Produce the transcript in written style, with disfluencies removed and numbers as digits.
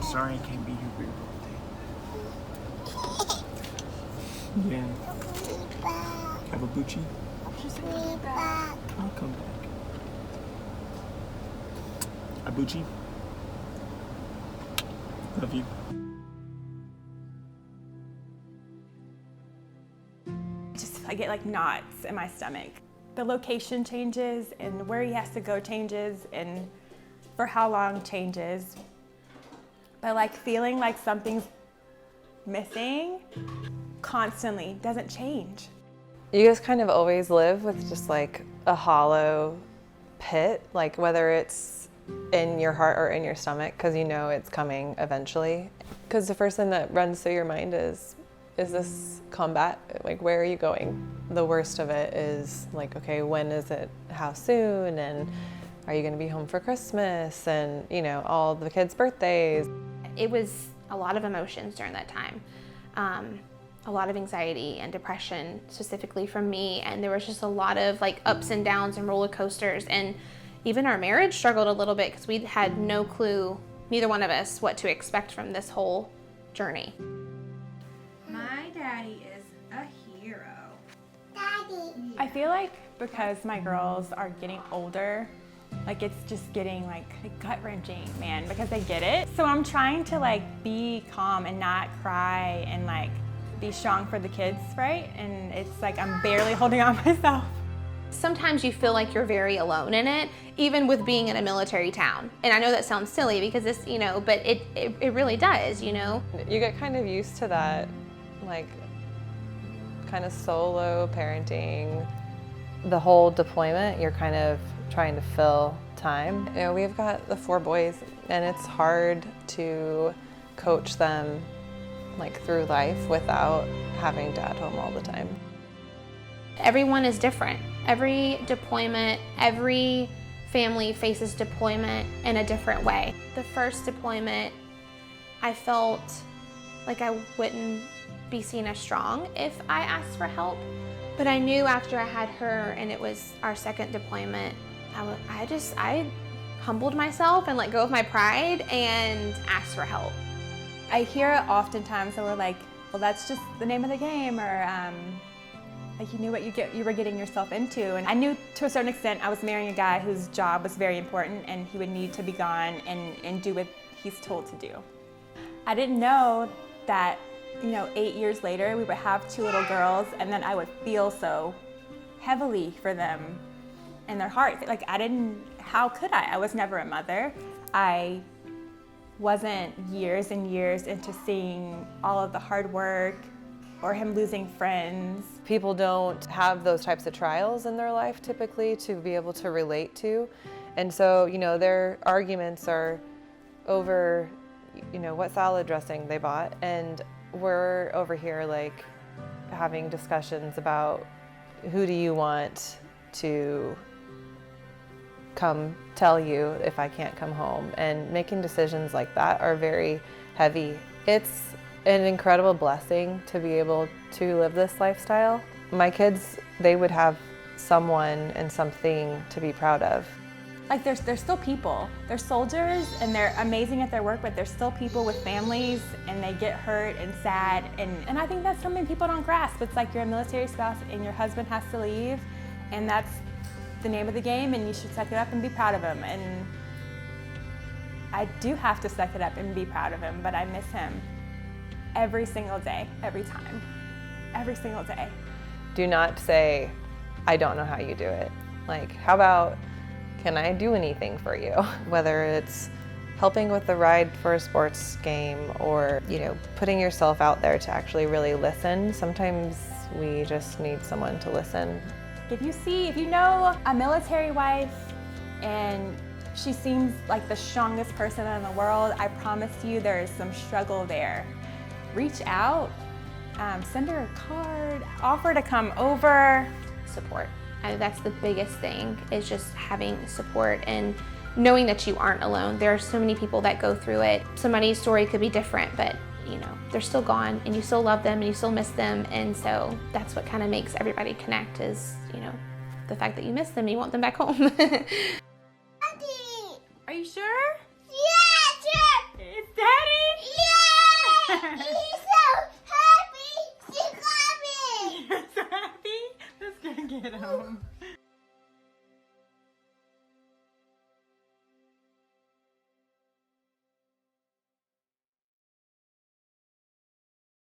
sorry I can't be here for your birthday. Yeah. Kababuchi? I'll come back. Abuchi? Love you. I get like knots in my stomach. The location changes and where he has to go changes and for how long changes. But like feeling like something's missing constantly doesn't change. You just kind of always live with just like a hollow pit, like whether it's in your heart or in your stomach, because you know it's coming eventually. Because the first thing that runs through your mind is this combat? Like, where are you going? The worst of it is like, okay, when is it? How soon? And are you going to be home for Christmas? And, you know, all the kids' birthdays. It was a lot of emotions during that time. A lot of anxiety and depression, specifically from me. And there was just a lot of like ups and downs and roller coasters. And even our marriage struggled a little bit because we had no clue, neither one of us, what to expect from this whole journey. My daddy is a hero. I feel like because my girls are getting older, like it's just getting like gut-wrenching, man, because they get it. So I'm trying to like be calm and not cry and like be strong for the kids, right? And it's like I'm barely holding on myself. Sometimes you feel like you're very alone in it, even with being in a military town. And I know that sounds silly because this, you know, but it really does, you know? You get kind of used to that, like, kind of solo parenting. The whole deployment, you're kind of trying to fill time. You know, we've got the 4 boys, and it's hard to coach them, like, through life without having dad home all the time. Everyone is different. Every deployment, every family faces deployment in a different way. The first deployment, I felt like I wouldn't be seen as strong if I asked for help. But I knew after I had her and it was our second deployment, I humbled myself and let go of my pride and asked for help. I hear it oftentimes that we're like, well, that's just the name of the game, or like you knew what you were getting yourself into. And I knew to a certain extent I was marrying a guy whose job was very important and he would need to be gone and do what he's told to do. I didn't know that, you know, 8 years later we would have 2 little girls and then I would feel so heavily for them and their hearts. Like how could I? I was never a mother. I wasn't years and years into seeing all of the hard work or him losing friends. People don't have those types of trials in their life typically to be able to relate to. And so, you know, their arguments are over, you know, what salad dressing they bought. And we're over here like having discussions about who do you want to come tell you if I can't come home. And making decisions like that are very heavy. It's an incredible blessing to be able to live this lifestyle. My kids, they would have someone and something to be proud of. Like they're still people. They're soldiers and they're amazing at their work, but they're still people with families and they get hurt and sad. And I think that's something people don't grasp. It's like you're a military spouse and your husband has to leave and that's the name of the game and you should suck it up and be proud of him. And I do have to suck it up and be proud of him, but I miss him every single day, every time, every single day. Do not say, I don't know how you do it. Like, how about, can I do anything for you? Whether it's helping with the ride for a sports game or, you know, putting yourself out there to actually really listen. Sometimes we just need someone to listen. If you know a military wife and she seems like the strongest person in the world, I promise you there is some struggle there. Reach out, send her a card, offer to come over. Support. That's the biggest thing, is just having support and knowing that you aren't alone. There are so many people that go through it. Somebody's story could be different, but you know, they're still gone and you still love them and you still miss them. And so that's what kind of makes everybody connect is, you know, the fact that you miss them and you want them back home. Daddy! Are you sure? Yeah, sure! It's Daddy! get home.